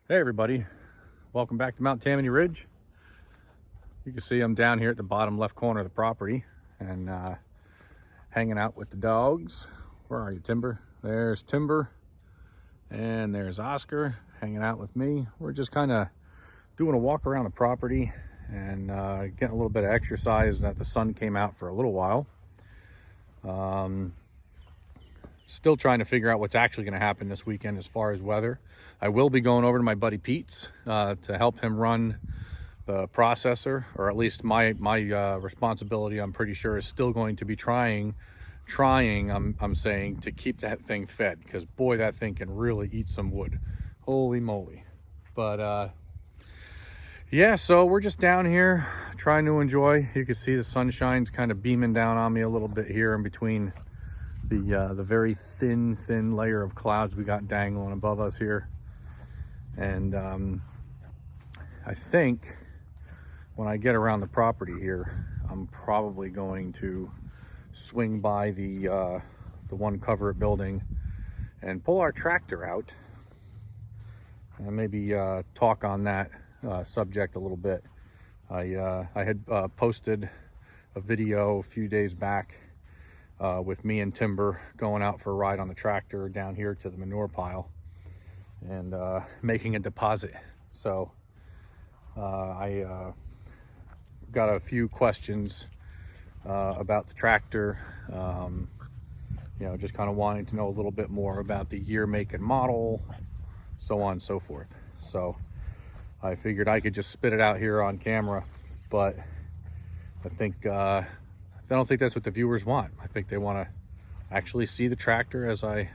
Hey everybody, welcome back to Mount Tammany Ridge. You can see I'm down here at the bottom left corner of the property and hanging out with the dogs. Where are you, Timber? There's Timber and there's Oscar hanging out with me. We're just kind of doing a walk around the property and getting a little bit of exercise that the sun came out for a little while. Still trying to figure out what's actually going to happen this weekend as far as weather. I will be going over to my buddy Pete's to help him run the processor, or at least my responsibility, I'm pretty sure, is still going to be trying I'm saying, to keep that thing fed, because boy, that thing can really eat some wood. Holy moly. But yeah, so we're just down here trying to enjoy. You can see the sunshine's kind of beaming down on me a little bit here in between the very thin layer of clouds we got dangling above us here. And I think when I get around the property here, I'm probably going to swing by the one covered building and pull our tractor out and maybe talk on that subject a little bit. I had posted a video a few days back with me and Timber going out for a ride on the tractor down here to the manure pile and making a deposit. So I got a few questions about the tractor, just kind of wanting to know a little bit more about the year, make, and model, so on and so forth. So I figured I could just spit it out here on camera, but I don't think that's what the viewers want. I think they want to actually see the tractor as I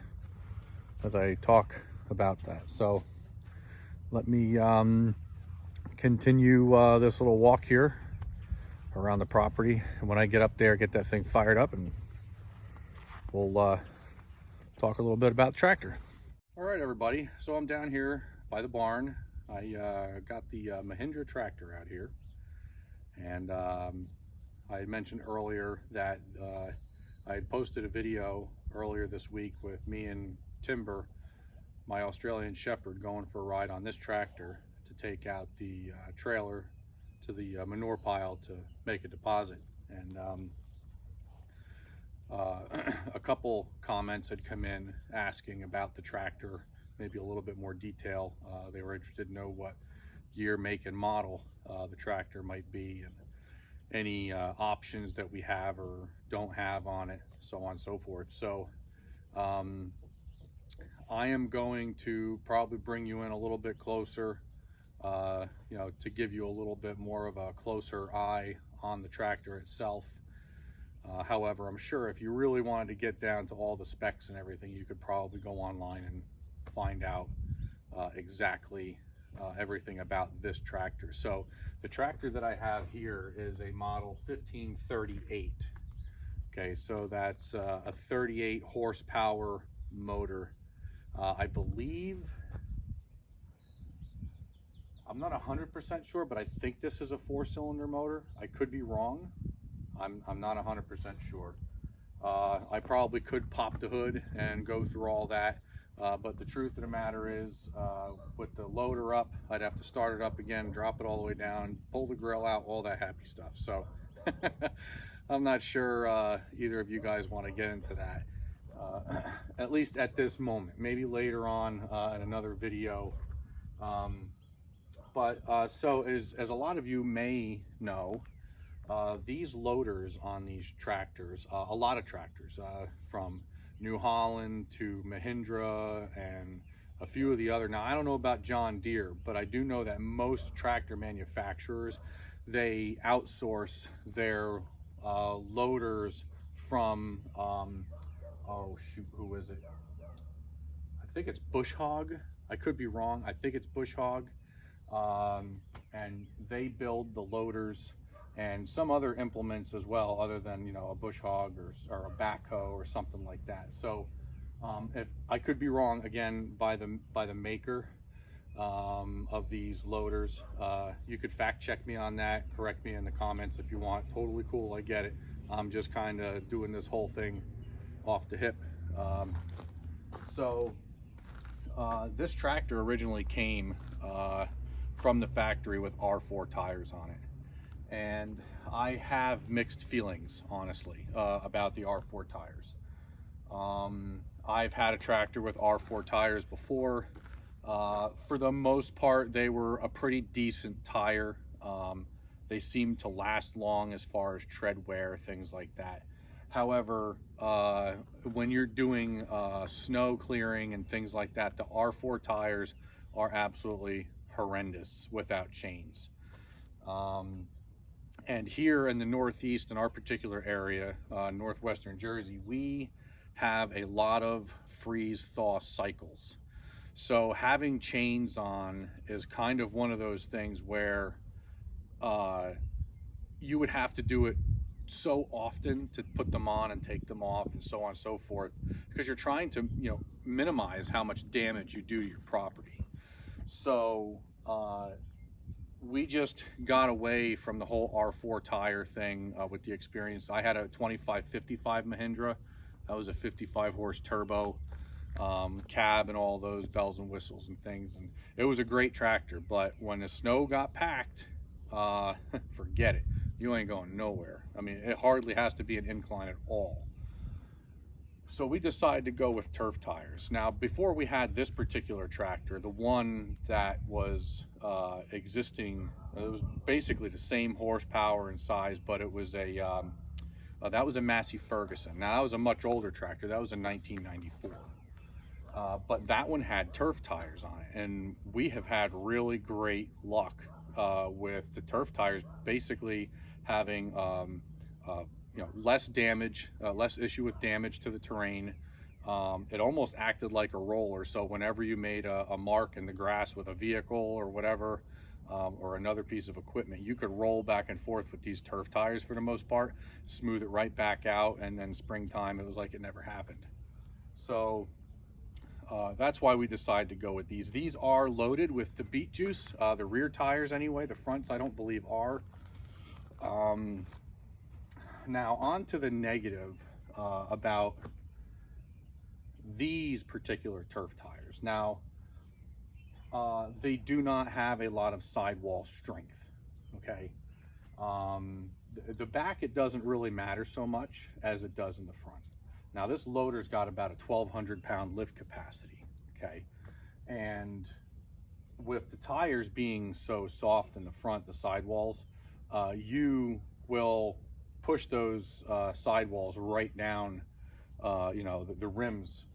talk about that. So let me continue this little walk here around the property. And when I get up there, get that thing fired up, and we'll talk a little bit about the tractor. All right, everybody. So I'm down here by the barn. I got the Mahindra tractor out here, and I had mentioned earlier that I had posted a video earlier this week with me and Timber, my Australian Shepherd, going for a ride on this tractor to take out the trailer to the manure pile to make a deposit. And a couple comments had come in asking about the tractor, maybe a little bit more detail. They were interested to know what year, make, and model the tractor might be, and any options that we have or don't have on it, so on and so forth. So I am going to probably bring you in a little bit closer, to give you a little bit more of a closer eye on the tractor itself. However, I'm sure if you really wanted to get down to all the specs and everything, you could probably go online and find out exactly everything about this tractor. So the tractor that I have here is a model 1538. Okay, so that's a 38 horsepower motor. I believe, I'm not 100% sure, but I think this is a 4-cylinder motor. I could be wrong. I'm not 100% sure. I probably could pop the hood and go through all that. But the truth of the matter is, with the loader up, I'd have to start it up again, drop it all the way down, pull the grill out, all that happy stuff. So I'm not sure either of you guys want to get into that, at least at this moment. Maybe later on in another video. So as a lot of you may know, these loaders on these tractors, a lot of tractors, from New Holland to Mahindra and a few of the other. Now, I don't know about John Deere, but I do know that most tractor manufacturers, they outsource their loaders from, oh shoot, who is it? I think it's Bush Hog. I could be wrong. I think it's Bush Hog. And they build the loaders and some other implements as well, other than, a bush hog or a backhoe or something like that. So if I could be wrong again by the maker of these loaders, you could fact check me on that, correct me in the comments if you want. Totally cool, I get it. I'm just kind of doing this whole thing off the hip. So this tractor originally came from the factory with R4 tires on it. And I have mixed feelings, honestly, about the R4 tires. I've had a tractor with R4 tires before. For the most part, they were a pretty decent tire. They seemed to last long as far as tread wear, things like that. However, when you're doing snow clearing and things like that, the R4 tires are absolutely horrendous without chains. And here in the Northeast, in our particular area, northwestern Jersey, we have a lot of freeze-thaw cycles. So having chains on is kind of one of those things where you would have to do it so often to put them on and take them off and so on and so forth, because you're trying to, minimize how much damage you do to your property. So we just got away from the whole R4 tire thing with the experience. I had a 2555 Mahindra. That was a 55 horse turbo, cab and all those bells and whistles and things. And it was a great tractor, but when the snow got packed, forget it. You ain't going nowhere. I mean, it hardly has to be an incline at all. So we decided to go with turf tires. Now, before we had this particular tractor, the one that was existing, it was basically the same horsepower and size, but it was that was a Massey Ferguson. Now, that was a much older tractor. That was a 1994. But that one had turf tires on it, and we have had really great luck with the turf tires basically having less damage, less issue with damage to the terrain. It almost acted like a roller, so whenever you made a mark in the grass with a vehicle or whatever, or another piece of equipment, you could roll back and forth with these turf tires for the most part, smooth it right back out, and then springtime it was like it never happened. So that's why we decided to go with these. These are loaded with the beet juice, the rear tires anyway. The fronts I don't believe are. Now on to the negative about these particular turf tires. Now they do not have a lot of sidewall strength, okay? The back, it doesn't really matter so much as it does in the front. Now this loader's got about a 1,200 pound lift capacity, okay? And with the tires being so soft in the front, the sidewalls, you will push those sidewalls right down, the rims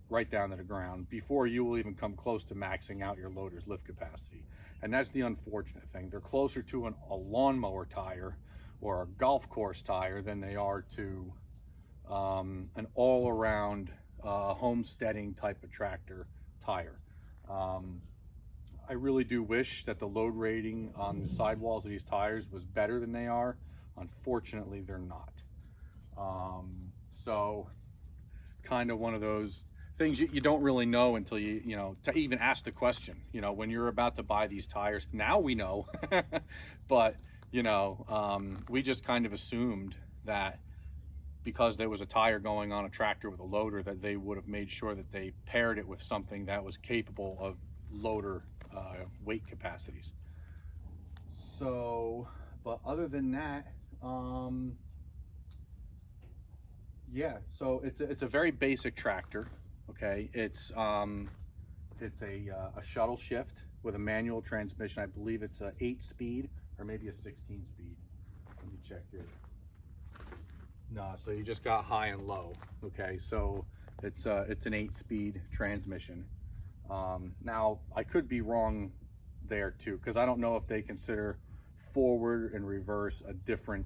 right down to the ground before you will even come close to maxing out your loader's lift capacity. And that's the unfortunate thing. They're closer to a lawnmower tire or a golf course tire than they are to an all-around homesteading type of tractor tire. I really do wish that the load rating on the sidewalls of these tires was better than they are. Unfortunately, they're not. So kind of one of those things you don't really know until to even ask the question, when you're about to buy these tires. Now we know, but we just kind of assumed that because there was a tire going on a tractor with a loader, that they would have made sure that they paired it with something that was capable of loader weight capacities. So, but other than that, yeah, so it's a very basic tractor, okay? It's a shuttle shift with a manual transmission. I believe it's a 8-speed or maybe a 16-speed. Let me check here. No, so you just got high and low. Okay, so it's an 8-speed transmission. Now I could be wrong there too, because I don't know if they consider forward and reverse a different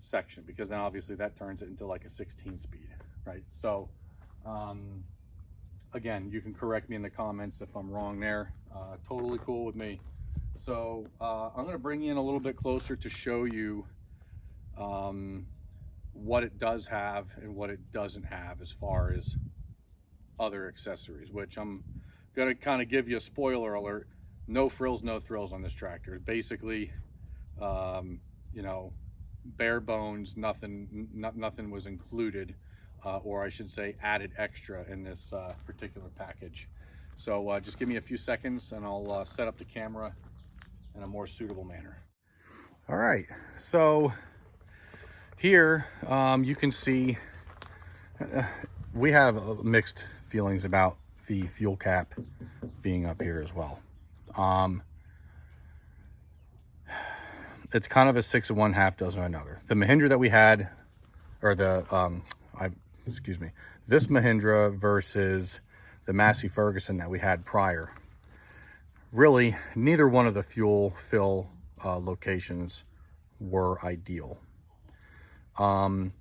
section, because then obviously that turns it into like a 16-speed, right? So again, you can correct me in the comments if I'm wrong there. Totally cool with me. So I'm going to bring you in a little bit closer to show you what it does have and what it doesn't have as far as other accessories, which I'm going to kind of give you a spoiler alert. No frills, no thrills on this tractor. Basically, bare bones, nothing was included, or I should say added extra in this particular package. So just give me a few seconds and I'll set up the camera in a more suitable manner. All right, so here you can see we have mixed feelings about the fuel cap being up here as well. It's kind of a 6 of one, half dozen of another. The Mahindra that we had, or this Mahindra versus the Massey Ferguson that we had prior, really neither one of the fuel fill locations were ideal.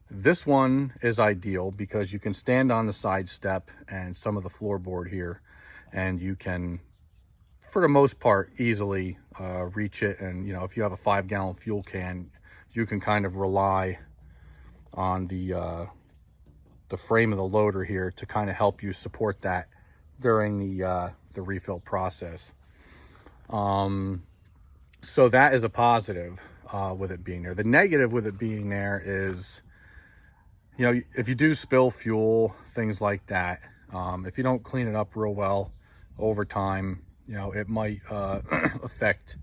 This one is ideal because you can stand on the side step and some of the floorboard here, and you can, for the most part, easily reach it. And if you have a 5-gallon fuel can, you can kind of rely on the frame of the loader here to kind of help you support that during the refill process. So that is a positive with it being there. The negative with it being there is, if you do spill fuel, things like that, if you don't clean it up real well over time, it might affect,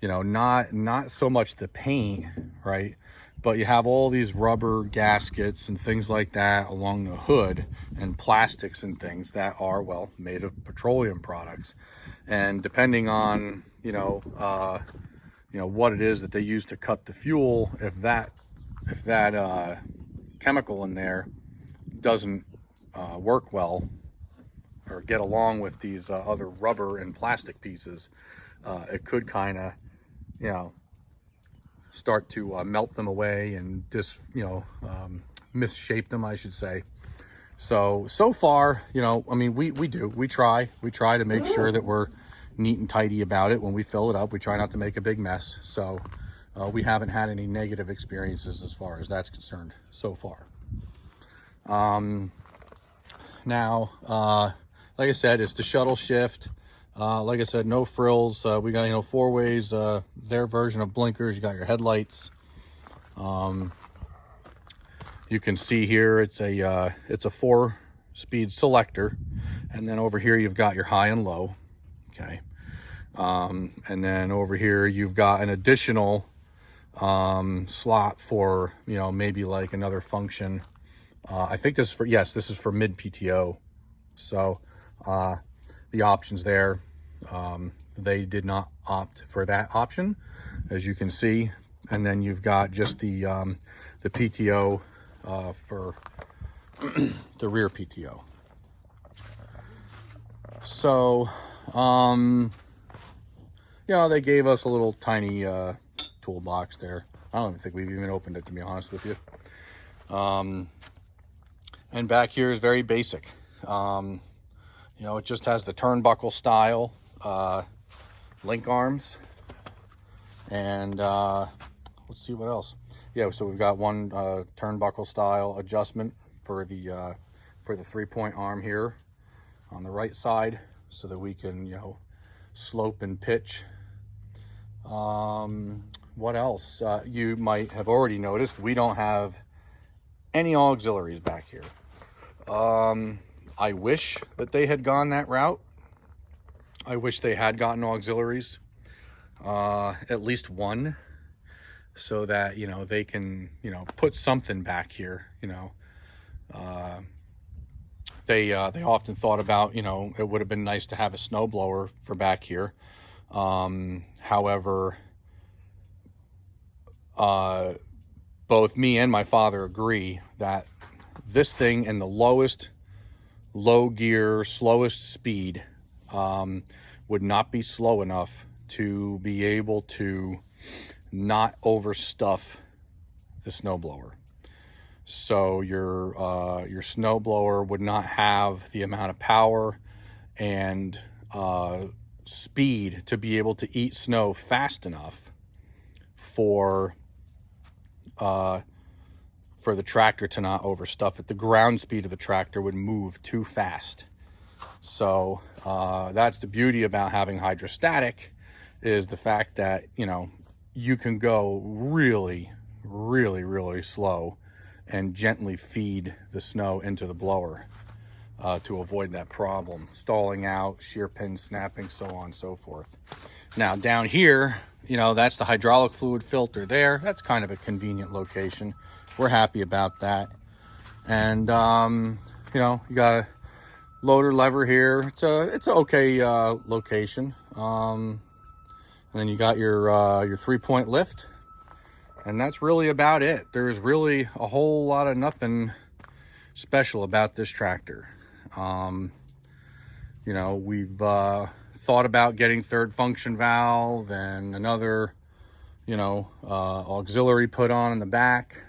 not so much the paint, right? But you have all these rubber gaskets and things like that along the hood, and plastics and things that are, well, made of petroleum products. And depending on, what it is that they use to cut the fuel, if that chemical in there doesn't work well or get along with these other rubber and plastic pieces, it could kind of, start to melt them away and just, misshape them, I should say. So far, we try to make sure that we're neat and tidy about it. When we fill it up, we try not to make a big mess. So we haven't had any negative experiences as far as that's concerned so far. Now, like I said, it's the shuttle shift. Like I said, no frills. We got, 4 ways, their version of blinkers. You got your headlights. You can see here it's a 4-speed selector, and then over here you've got your high and low. Okay. And then over here you've got an additional slot for, maybe like another function. I think this is for mid PTO. So the options there, they did not opt for that option, as you can see. And then you've got just the PTO for the rear PTO. So they gave us a little tiny toolbox there. I don't even think we've even opened it, to be honest with you. And back here is very basic. It just has the turnbuckle style link arms, and let's see what else. So we've got one turnbuckle style adjustment for the 3-point arm here on the right side, so that we can slope and pitch. What else? You might have already noticed we don't have any auxiliaries back here. I wish that they had gone that route. I wish they had gotten auxiliaries, at least one, so that they can put something back here. They often thought about it would have been nice to have a snowblower for back here. However, both me and my father agree that this thing in the low gear, slowest speed, would not be slow enough to be able to not overstuff the snowblower. So your snowblower would not have the amount of power and speed to be able to eat snow fast enough for the tractor to not overstuff it. The ground speed of the tractor would move too fast. So that's the beauty about having hydrostatic, is the fact that you can go really, really, really slow and gently feed the snow into the blower. to avoid that problem, stalling out, shear pin snapping, so on and so forth. Now down here, that's the hydraulic fluid filter there. That's kind of a convenient location. We're happy about that. And you got a loader lever here. It's an okay location. And then you got your 3-point lift, and that's really about it. There's really a whole lot of nothing special about this tractor. We've thought about getting third function valve and another, auxiliary put on in the back,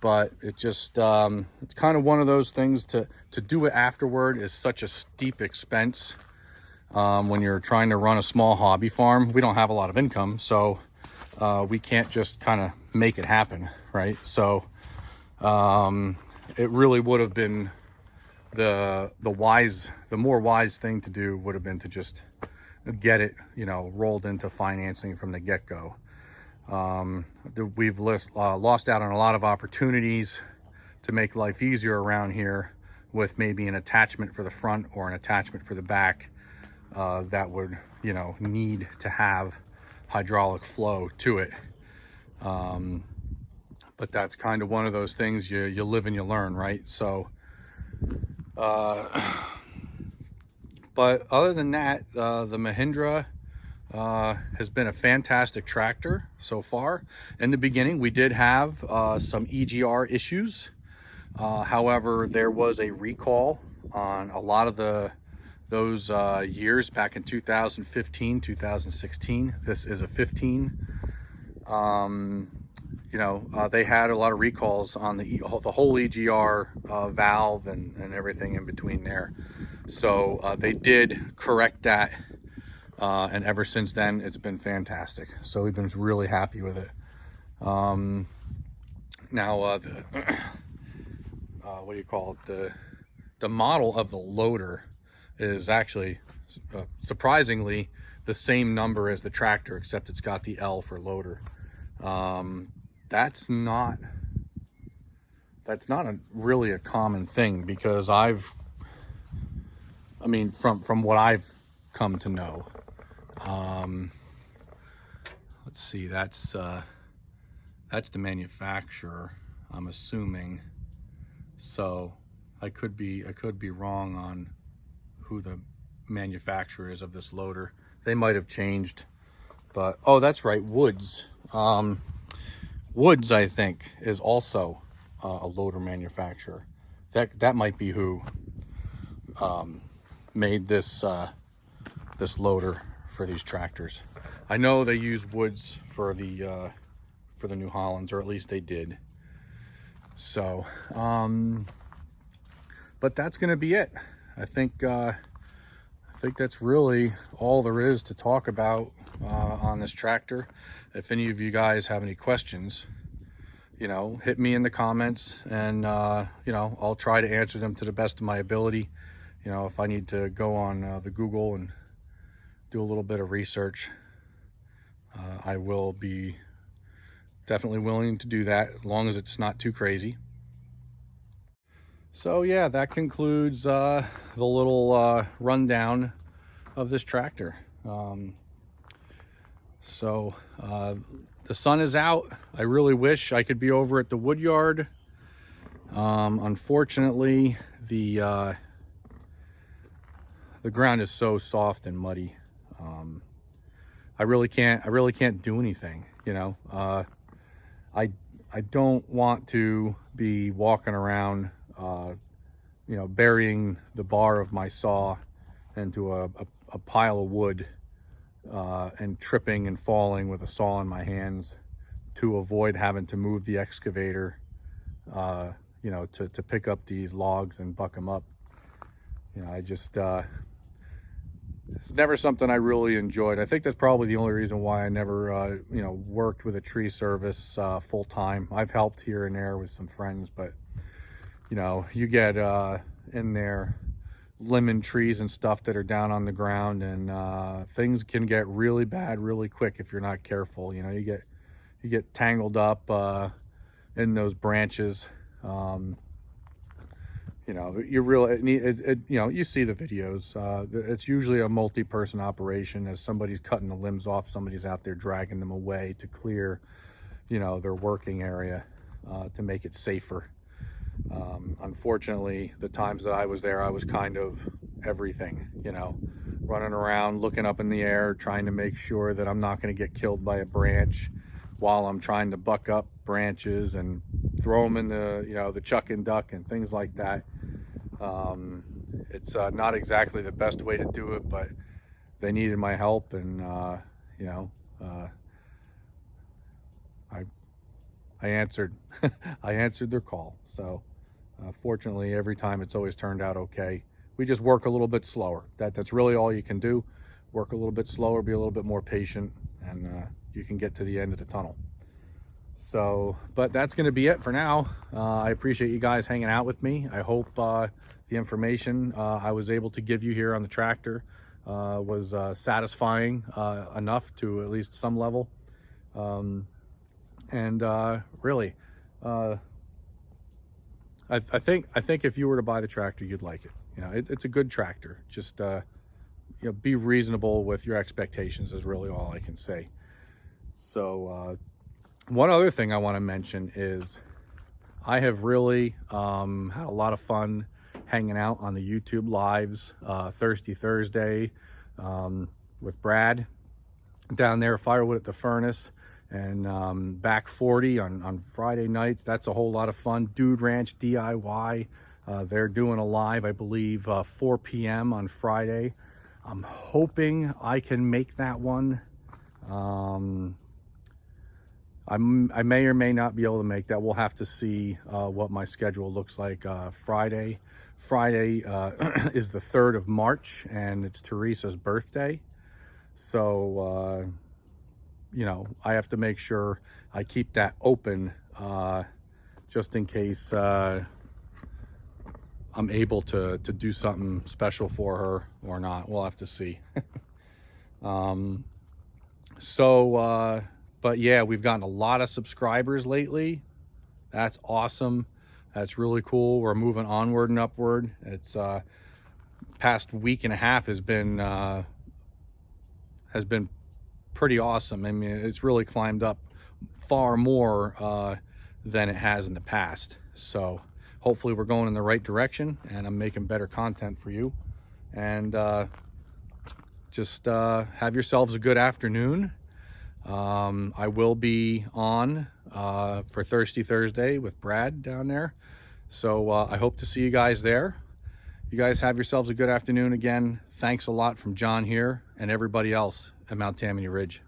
but it just, it's kind of one of those things to do it afterward is such a steep expense. When you're trying to run a small hobby farm, we don't have a lot of income, so we can't just kind of make it happen, right? So it really would have been the more wise thing to do would have been to just get it, rolled into financing from the get-go. We've lost out on a lot of opportunities to make life easier around here with maybe an attachment for the front or an attachment for the back that would, need to have hydraulic flow to it. But that's kind of one of those things you live and you learn, right? So but other than that, the Mahindra has been a fantastic tractor so far. In the beginning, we did have some EGR issues. However, there was a recall on a lot of those years back in 2015, 2016. This is a 15. They had a lot of recalls on the whole EGR valve and everything in between there. So they did correct that, and ever since then it's been fantastic. So we've been really happy with it. Now what do you call it? The model of the loader is actually surprisingly the same number as the tractor, except it's got the L for loader. That's not really a common thing, because from what I've come to know, let's see, that's the manufacturer, I'm assuming. So I could be wrong on who the manufacturer is of this loader. They might have changed, but oh, that's right, Woods. Woods, I think, is also a loader manufacturer. That might be who made this this loader for these tractors. I know they use Woods for the New Hollands, or at least they did. So, but that's going to be it. I think that's really all there is to talk about on this tractor. If any of you guys have any questions, hit me in the comments, and I'll try to answer them to the best of my ability. If I need to go on the Google and do a little bit of research, I will be definitely willing to do that, as long as it's not too crazy. So yeah, that concludes the little rundown of this tractor. The sun is out. I really wish I could be over at the wood yard. Unfortunately, the ground is so soft and muddy. I really can't do anything. I don't want to be walking around, burying the bar of my saw into a pile of wood, and tripping and falling with a saw in my hands, to avoid having to move the excavator, to pick up these logs and buck them up. It's never something I really enjoyed. I think that's probably the only reason why I never, worked with a tree service full time. I've helped here and there with some friends, but you get in there lemon trees and stuff that are down on the ground, and things can get really bad really quick if you're not careful. You get tangled up in those branches. you know, you really need it, you know, you see the videos. It's usually a multi-person operation. As somebody's cutting the limbs off, somebody's out there dragging them away to clear, you know, their working area, to make it safer. Unfortunately, the times that I was there, I was kind of everything, you know, running around, looking up in the air, trying to make sure that I'm not going to get killed by a branch while I'm trying to buck up branches and throw them in the, you know, the chuck and duck and things like that. It's not exactly the best way to do it, but they needed my help, and you know, I answered I answered their call. So fortunately, every time it's always turned out okay. We just work a little bit slower. That's really all you can do. Work a little bit slower, be a little bit more patient, and you can get to the end of the tunnel. So, but that's going to be it for now. I appreciate you guys hanging out with me. I hope the information I was able to give you here on the tractor was satisfying enough to at least some level. Really, I think if you were to buy the tractor, you'd like it. You know, it's a good tractor. Just you know, be reasonable with your expectations is really all I can say. So one other thing I want to mention is I have really had a lot of fun hanging out on the YouTube lives. Thirsty Thursday with Brad down there, Firewood at the Furnace, and Back 40 on Friday nights. That's a whole lot of fun. Dude Ranch DIY, they're doing a live, I believe 4 p.m. on Friday. I'm hoping I can make that one. I may or may not be able to make that. We'll have to see what my schedule looks like. Friday is the 3rd of March, and it's Teresa's birthday. So, you know, I have to make sure I keep that open just in case I'm able to do something special for her or not. We'll have to see. But yeah, we've gotten a lot of subscribers lately. That's awesome. That's really cool. We're moving onward and upward. It's past week and a half has been pretty awesome. I mean, it's really climbed up far more than it has in the past. So hopefully we're going in the right direction, and I'm making better content for you. And just have yourselves a good afternoon. I will be on for Thirsty Thursday with Brad down there. So I hope to see you guys there. You guys have yourselves a good afternoon again. Thanks a lot from John here and everybody else at Mount Tammany Ridge.